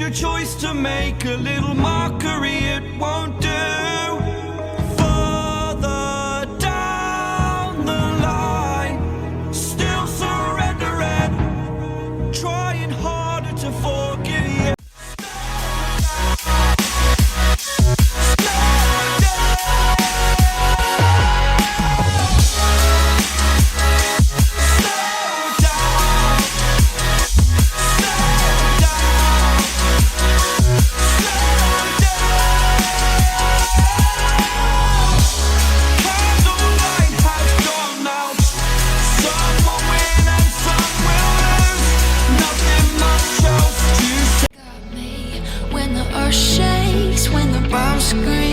a choice to make, a little mockery it won't do. Further down the line, still surrendering, trying harder to forgive you. When the earth shakes, when the bombs scream.